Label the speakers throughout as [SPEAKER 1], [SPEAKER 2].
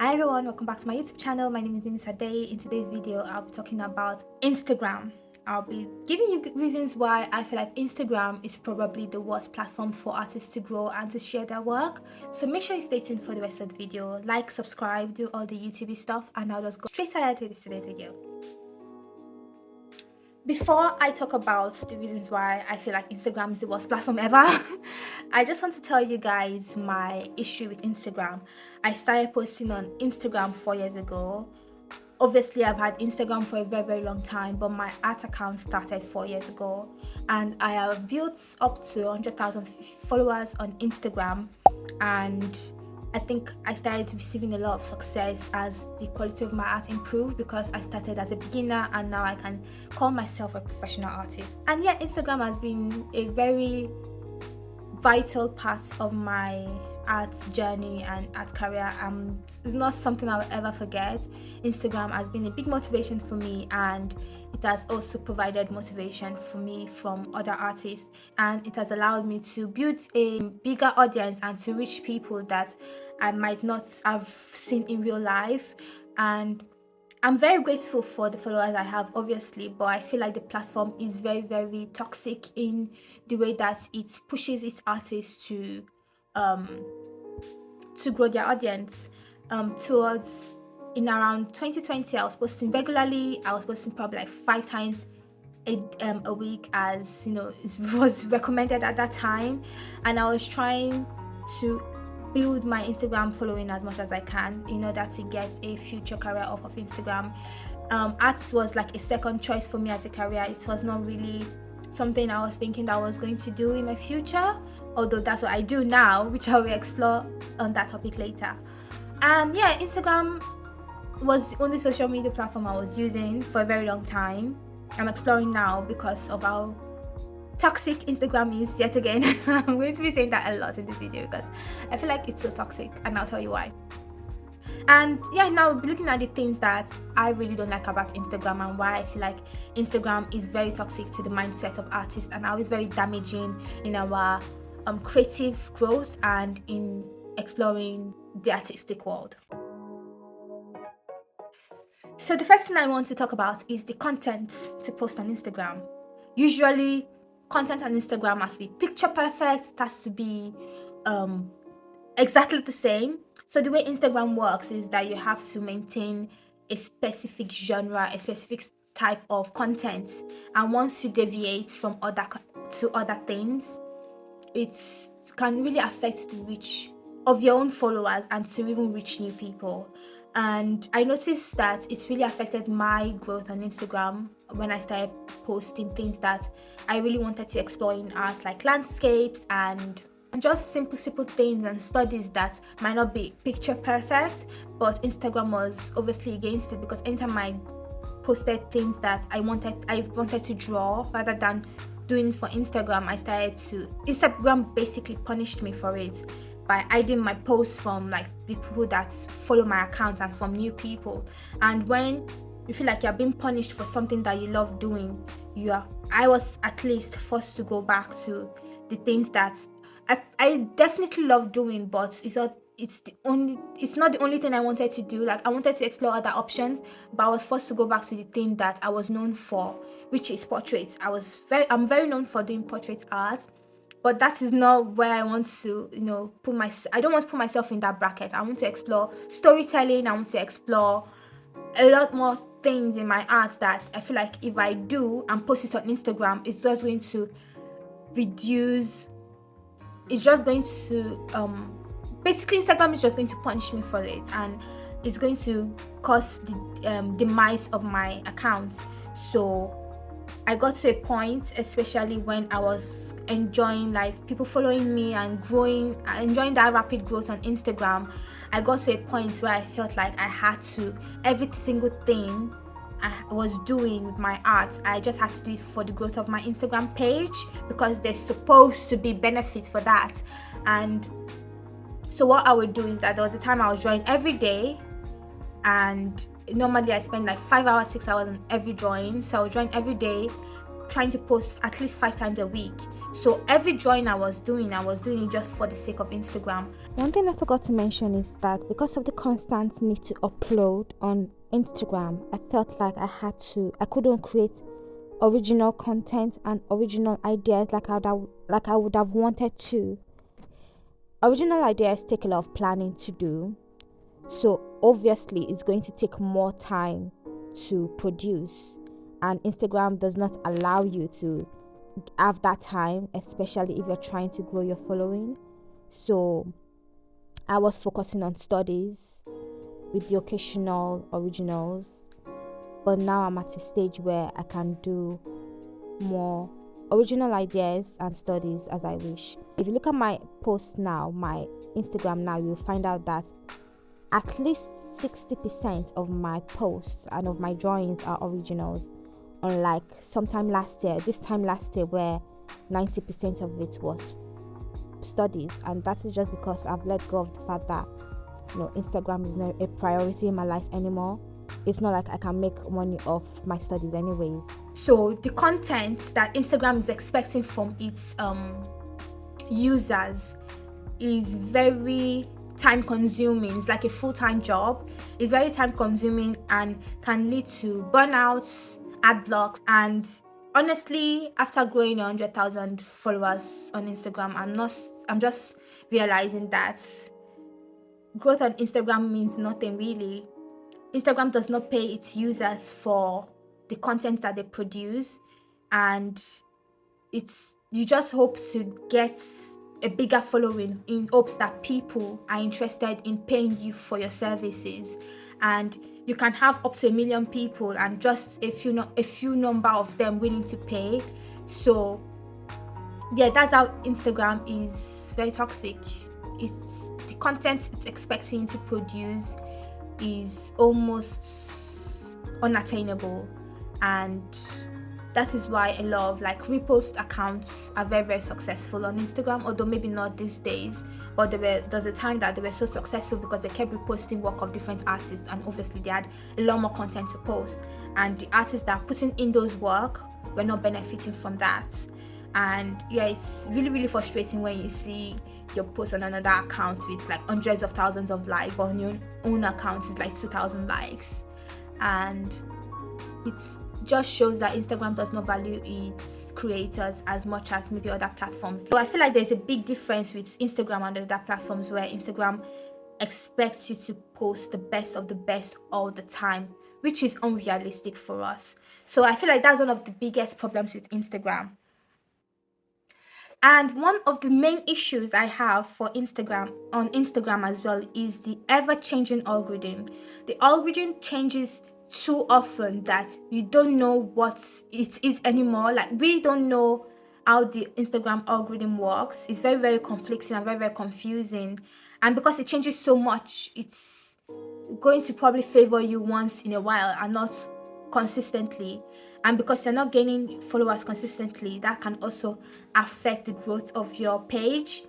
[SPEAKER 1] Hi everyone, welcome back to my YouTube channel. My name is Inisa Day. In today's video, I'll be talking about Instagram. I'll be giving you reasons why I feel like Instagram is probably the worst platform for artists to grow and to share their work. So make sure you stay tuned for the rest of the video. Like, subscribe, do all the YouTube stuff, and I'll just go straight ahead with today's video. Before I talk about the reasons why I feel like Instagram is the worst platform ever, I just want to tell you guys my issue with Instagram. I started posting on Instagram 4 years ago. Obviously, I've had Instagram for a very long time, but my art account started 4 years ago, and I have built up to 100,000 followers on Instagram, and I think I started receiving a lot of success as the quality of my art improved because I started as a beginner and now I can call myself a professional artist. And yeah, Instagram has been a very vital part of my art journey and art career. It's not something I'll ever forget. Instagram has been a big motivation for me, and it has also provided motivation for me from other artists, and it has allowed me to build a bigger audience and to reach people that I might not have seen in real life. And I'm very grateful for the followers I have, obviously, but I feel like the platform is very toxic in the way that it pushes its artists to grow their audience. Towards in around 2020, I was posting regularly. I was posting probably like 5 times a week, as you know, it was recommended at that time, and I was trying to build my Instagram following as much as I can in order to get a future career off of Instagram. Art was like a second choice for me as a career. It was not really something I was thinking that I was going to do in my future, although that's what I do now, which I will explore on that topic later. Yeah, Instagram was the only social media platform I was using for a very long time. I'm exploring now because of how toxic Instagram is yet again. I'm going to be saying that a lot in this video because I feel like it's so toxic, and I'll tell you why. And yeah, now we'll be looking at the things that I really don't like about Instagram and why I feel like Instagram is very toxic to the mindset of artists and how it's very damaging in our creative growth and in exploring the artistic world. So the first thing I want to talk about is the content to post on Instagram. Usually, content on Instagram has to be picture perfect, it has to be exactly the same. So the way Instagram works is that you have to maintain a specific genre, a specific type of content, and once you deviate from other things, it can really affect the reach of your own followers and to even reach new people. And I noticed that it really affected my growth on Instagram when I started posting things that I really wanted to explore in art, like landscapes and just simple things and studies that might not be picture perfect. But Instagram was obviously against it, because anytime I posted things that I wanted to draw rather than doing it for Instagram, Instagram basically punished me for it by hiding my posts from like the people that follow my account and from new people. And when you feel like you're being punished for something that you love doing, I was at least forced to go back to the things that I definitely love doing, but it's not the only thing I wanted to do. Like, I wanted to explore other options, but I was forced to go back to the thing that I was known for, which is portraits. I'm very known for doing portrait art, but that is not where I want to, I don't want to put myself in that bracket. I want to explore storytelling. I want to explore a lot more things in my art that I feel like if I do and post it on Instagram, it's just going to reduce. It's just going to basically, Instagram is just going to punish me for it, and it's going to cause the demise of my account. So I got to a point, especially when I was enjoying like people following me and enjoying that rapid growth on Instagram. I got to a point where I felt like I had to, every single thing I was doing with my art, I just had to do it for the growth of my Instagram page, because there's supposed to be benefits for that. And so what I would do is that there was a time I was drawing every day, and normally I spend like 5 hours, 6 hours on every drawing. So I was drawing every day, trying to post at least 5 times a week. So every drawing I was doing it just for the sake of Instagram.
[SPEAKER 2] One thing I forgot to mention is that because of the constant need to upload on Instagram, I felt like I couldn't create original content and original ideas like I would have wanted to. Original ideas take a lot of planning to do, so obviously it's going to take more time to produce, and Instagram does not allow you to have that time, especially if you're trying to grow your following. So I was focusing on studies with the occasional originals, but now I'm at a stage where I can do more original ideas and studies as I wish. If you look at my post now, my Instagram now, you'll find out that at least 60% of my posts and of my drawings are originals. Unlike this time last year, where 90% of it was studies, and that is just because I've let go of the fact that Instagram is not a priority in my life anymore. It's not like I can make money off my studies anyways.
[SPEAKER 1] So the content that Instagram is expecting from its users is very time consuming. It's like a full-time job. It's very time consuming and can lead to burnouts, ad blocks, and honestly, after growing 100,000 followers on Instagram, I'm just realizing that growth on Instagram means nothing really. Instagram does not pay its users for the content that they produce, and you just hope to get a bigger following in hopes that people are interested in paying you for your services. And you can have up to 1 million people and just a few number of them willing to pay. So yeah, that's how Instagram is very toxic. It's the content it's expecting you to produce is almost unattainable, and that is why a lot of like repost accounts are very, very successful on Instagram, although maybe not these days. But there's a time that they were so successful because they kept reposting work of different artists, and obviously they had a lot more content to post, and the artists that are putting in those work were not benefiting from that. And yeah, it's really, really frustrating when you see your post on another account with like hundreds of thousands of likes, but on your own account is like 2,000 likes. And it just shows that Instagram does not value its creators as much as maybe other platforms. So I feel like there's a big difference with Instagram and other platforms, where Instagram expects you to post the best of the best all the time, which is unrealistic for us. So I feel like that's one of the biggest problems with Instagram. And one of the main issues I have on Instagram as well, is the ever-changing algorithm. The algorithm changes too often that you don't know what it is anymore. Like, we don't know how the Instagram algorithm works. It's very, very conflicting and very, very confusing. And because it changes so much, it's going to probably favor you once in a while and not consistently. And because you're not gaining followers consistently, that can also affect the growth of your page.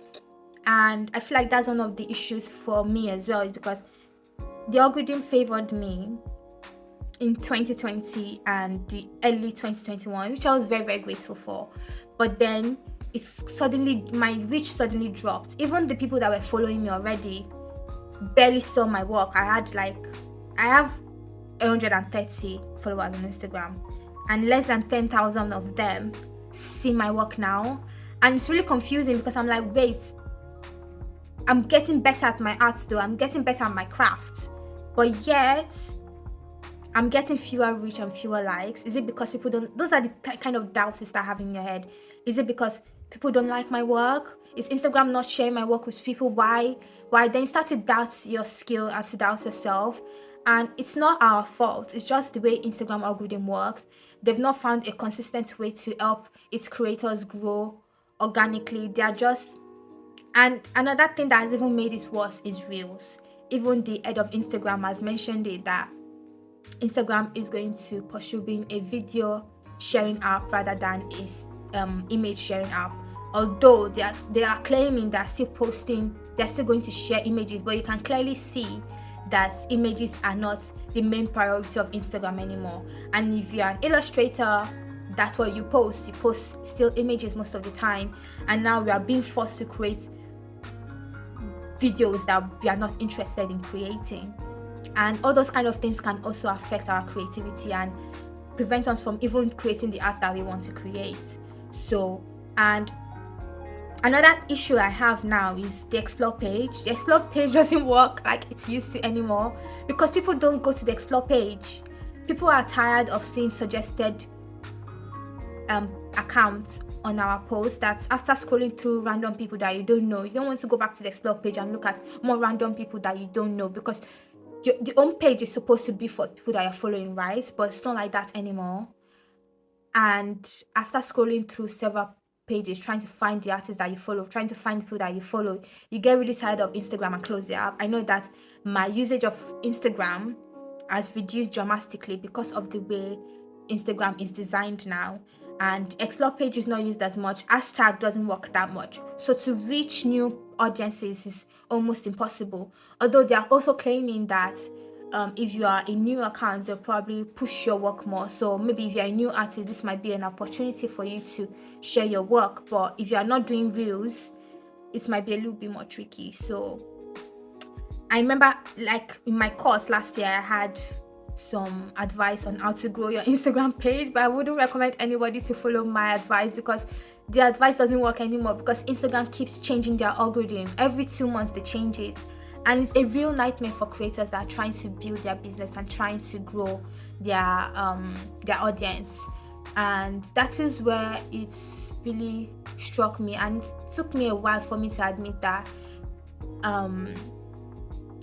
[SPEAKER 1] And I feel like that's one of the issues for me as well, because the algorithm favored me in 2020 and the early 2021, which I was very, very grateful for. But then my reach suddenly dropped. Even the people that were following me already barely saw my work. I have 130 followers on Instagram, and less than 10,000 of them see my work now. And it's really confusing because I'm like, wait, I'm getting better at my art though, I'm getting better at my craft, but yet I'm getting fewer reach and fewer likes. Is it because people don't? Those are the kind of doubts you start having in your head. Is it because people don't like my work? Is Instagram not sharing my work with people? Why? Then you start to doubt your skill and to doubt yourself. And it's not our fault. It's just the way Instagram algorithm works. They've not found a consistent way to help its creators grow organically. And another thing that has even made it worse is Reels. Even the head of Instagram has mentioned it, that Instagram is going to pursue being a video sharing app rather than a image sharing app. Although they are claiming they're still going to share images, but you can clearly see that images are not the main priority of Instagram anymore. And if you're an illustrator, that's what you post. You post still images most of the time, and now we are being forced to create videos that we are not interested in creating. And all those kind of things can also affect our creativity and prevent us from even creating the art that we want to create. So, and another issue I have now is the explore page. The explore page doesn't work like it used to anymore because people don't go to the explore page. People are tired of seeing suggested accounts on our posts. That after scrolling through random people that you don't know, you don't want to go back to the explore page and look at more random people that you don't know, because the home page is supposed to be for people that you're following, right? But it's not like that anymore. And after scrolling through several pages trying to find the artists that you follow, trying to find people that you follow, you get really tired of Instagram and close the app. I know that my usage of Instagram has reduced dramatically because of the way Instagram is designed now, and explore page is not used as much. Hashtag doesn't work that much, so to reach new audiences is almost impossible. Although they are also claiming that if you are a new account, they'll probably push your work more. So maybe if you're a new artist, this might be an opportunity for you to share your work. But if you are not doing reels, it might be a little bit more tricky. So I remember, like in my course last year, I had some advice on how to grow your Instagram page, but I wouldn't recommend anybody to follow my advice because the advice doesn't work anymore, because Instagram keeps changing their algorithm. Every 2 months they change it, and it's a real nightmare for creators that are trying to build their business and trying to grow their audience. And that is where it's really struck me, and it took me a while for me to admit that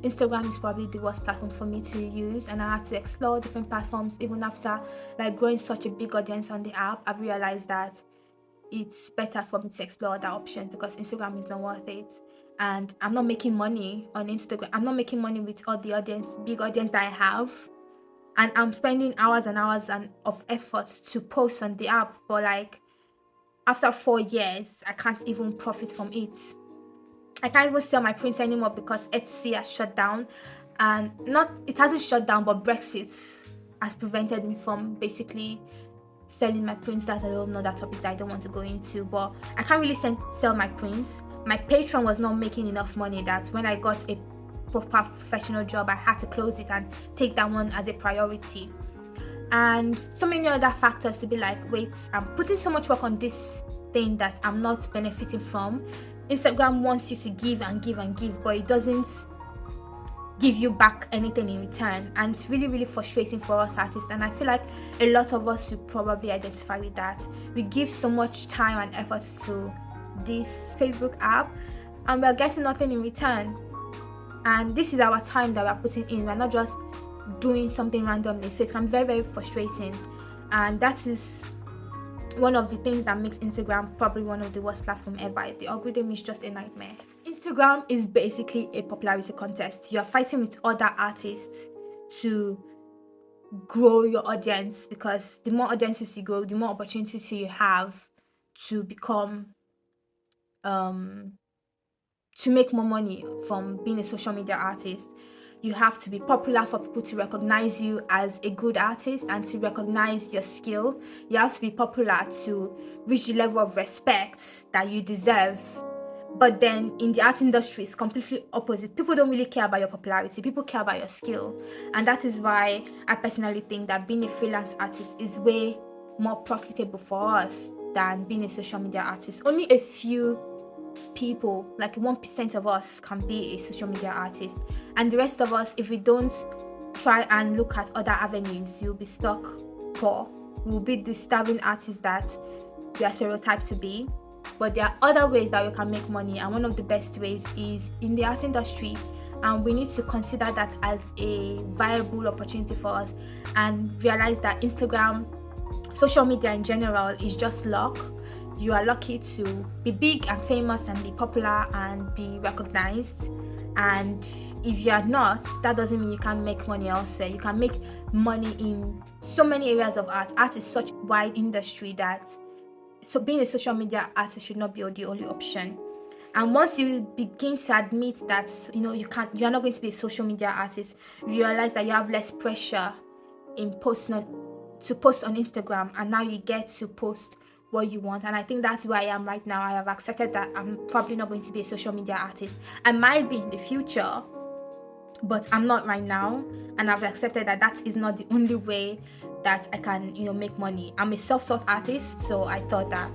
[SPEAKER 1] Instagram is probably the worst platform for me to use, and I had to explore different platforms. Even after like growing such a big audience on the app, I've realized that it's better for me to explore other options because Instagram is not worth it. And I'm not making money on Instagram. I'm not making money with all the big audience that I have. And I'm spending hours and hours of effort to post on the app. But like after 4 years, I can't even profit from it. I can't even sell my prints anymore because Etsy has shut down. And not, it hasn't shut down, but Brexit has prevented me from basically selling my prints. That's a whole another topic that I don't want to go into, but I can't really sell my prints. My Patreon was not making enough money that when I got a proper professional job, I had to close it and take that one as a priority. And so many other factors to be like, wait, I'm putting so much work on this thing that I'm not benefiting from. Instagram wants you to give and give and give, but it doesn't give you back anything in return, and it's really, really frustrating for us artists. And I feel like a lot of us should probably identify with that. We give so much time and effort to this Facebook app and we're getting nothing in return, and this is our time that we're putting in. We're not just doing something randomly, so it can be very, very frustrating. And that is one of the things that makes Instagram probably one of the worst platforms ever. The algorithm is just a nightmare. Instagram is basically a popularity contest. You're fighting with other artists to grow your audience, because the more audiences you grow, the more opportunities you have to become to make more money from being a social media artist. You have to be popular for people to recognize you as a good artist and to recognize your skill. You have to be popular to reach the level of respect that you deserve. But then in the art industry, it's completely opposite. People don't really care about your popularity. People care about your skill. And that is why I personally think that being a freelance artist is way more profitable for us than being a social media artist. Only a few people, like 1% of us, can be a social media artist, and the rest of us, if we don't try and look at other avenues, you'll be stuck poor. We'll be the starving artists that we are stereotyped to be. But there are other ways that we can make money, and one of the best ways is in the art industry, and we need to consider that as a viable opportunity for us and realize that Instagram, social media in general, is just luck. You are lucky to be big and famous and be popular and be recognized. And if you are not, that doesn't mean you can't make money elsewhere. You can make money in so many areas of art. Art is such a wide industry that being a social media artist should not be the only option. And once you begin to admit that you're not going to be a social media artist, you realize that you have less pressure in posting to post on Instagram, and now you get to post what you want. And I think that's where I am right now. I have accepted that I'm probably not going to be a social media artist. I might be in the future, but I'm not right now. And I've accepted that that is not the only way that I can, make money. I'm a self-taught artist, so I thought that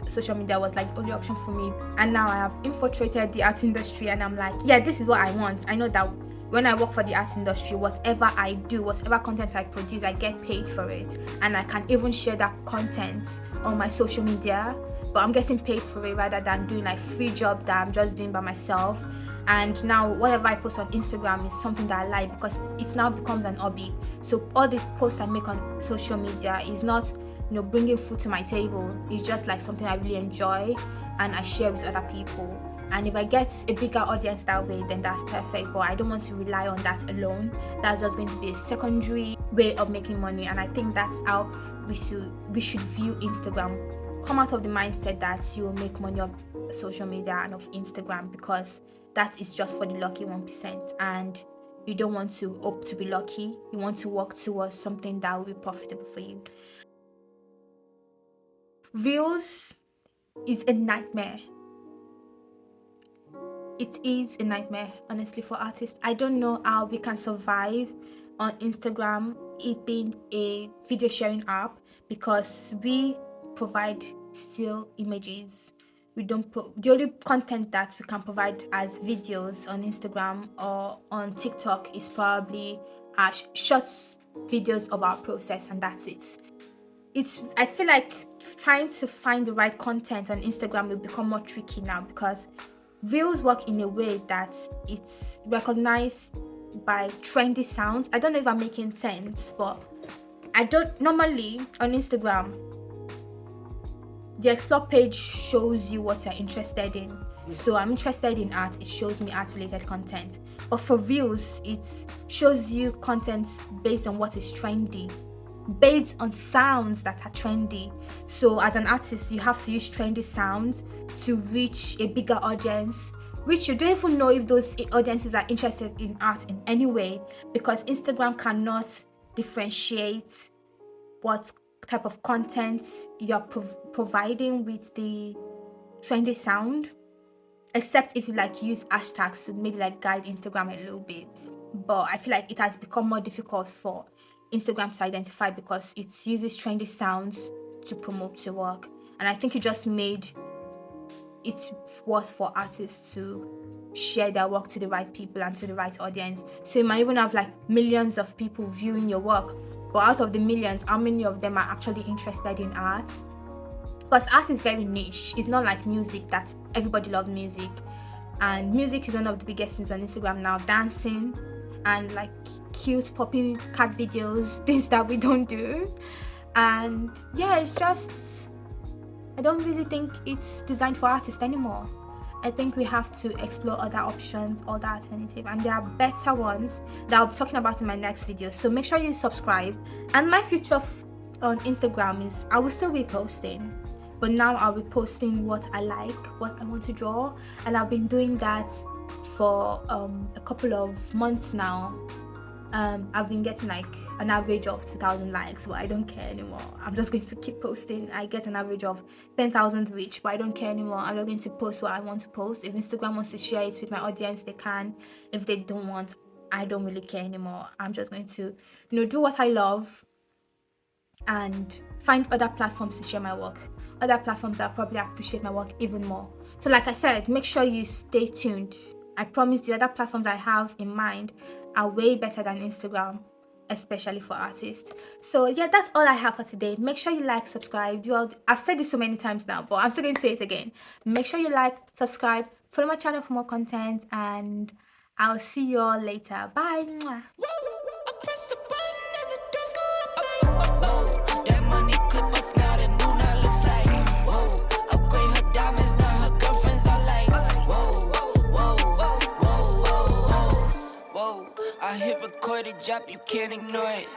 [SPEAKER 1] social media was like the only option for me. And now I have infiltrated the art industry, and I'm like, yeah, this is what I want. I know that when I work for the art industry, whatever I do, whatever content I produce, I get paid for it, and I can even share that content on my social media. But I'm getting paid for it rather than doing like free job that I'm just doing by myself. And now whatever I post on Instagram is something that I like, because it now becomes an hobby. So all the posts I make on social media is not bringing food to my table. It's just like something I really enjoy, and I share with other people. And if I get a bigger audience that way, then that's perfect. But I don't want to rely on that alone. That's just going to be a secondary way of making money. And I think that's how we should view Instagram. Come out of the mindset that you will make money of social media and of Instagram, because that is just for the lucky 1%. And you don't want to hope to be lucky. You want to work towards something that will be profitable for you. Reels is a nightmare. It is a nightmare, honestly, for artists. I don't know how we can survive on Instagram, it being a video sharing app, because we provide still images. We don't the only content that we can provide as videos on Instagram or on TikTok is probably short videos of our process, and that's it. I feel like trying to find the right content on Instagram will become more tricky now, because reels work in a way that it's recognized by trendy sounds. I don't know if I'm making sense, but I don't normally on Instagram, the explore page shows you what you're interested in. So I'm interested in art, it shows me art related content. But for reels, it shows you content based on what is trendy, based on sounds that are trendy. So as an artist, you have to use trendy sounds to reach a bigger audience, which you don't even know if those audiences are interested in art in any way, because Instagram cannot differentiate what type of content you're providing with the trendy sound, except if you like use hashtags to maybe like guide Instagram a little bit. But I feel like it has become more difficult for Instagram to identify, because it uses trendy sounds to promote your work. And I think it just made it worse for artists to share their work to the right people and to the right audience. So you might even have like millions of people viewing your work, but out of the millions, how many of them are actually interested in art? Because art is very niche. It's not like music that everybody loves music. And music is one of the biggest things on Instagram now. Dancing and like cute puppy cat videos, things that we don't do. And yeah, it's just, I don't really think it's designed for artists anymore. I think we have to explore other options, other alternatives, and there are better ones that I'll be talking about in my next video. So make sure you subscribe. And my future on Instagram is, I will still be posting, but now I'll be posting what I like, what I want to draw, and I've been doing that for a couple of months now. I've been getting like an average of 2,000 likes, but I don't care anymore. I'm just going to keep posting. I get an average of 10,000 reach, but I don't care anymore. I'm not going to post what I want to post. If Instagram wants to share it with my audience, they can. If they don't want, I don't really care anymore. I'm just going to, do what I love and find other platforms to share my work. Other platforms that probably appreciate my work even more. So like I said, make sure you stay tuned. I promise the other platforms I have in mind are way better than Instagram, especially for artists. So yeah, that's all I have for today. Make sure you like, subscribe. I've said this so many times now, but I'm still going to say it again. Make sure you like, subscribe, follow my channel for more content, and I'll see you all later. Bye. Mwah.
[SPEAKER 3] I hit record, it drop, you can't ignore it.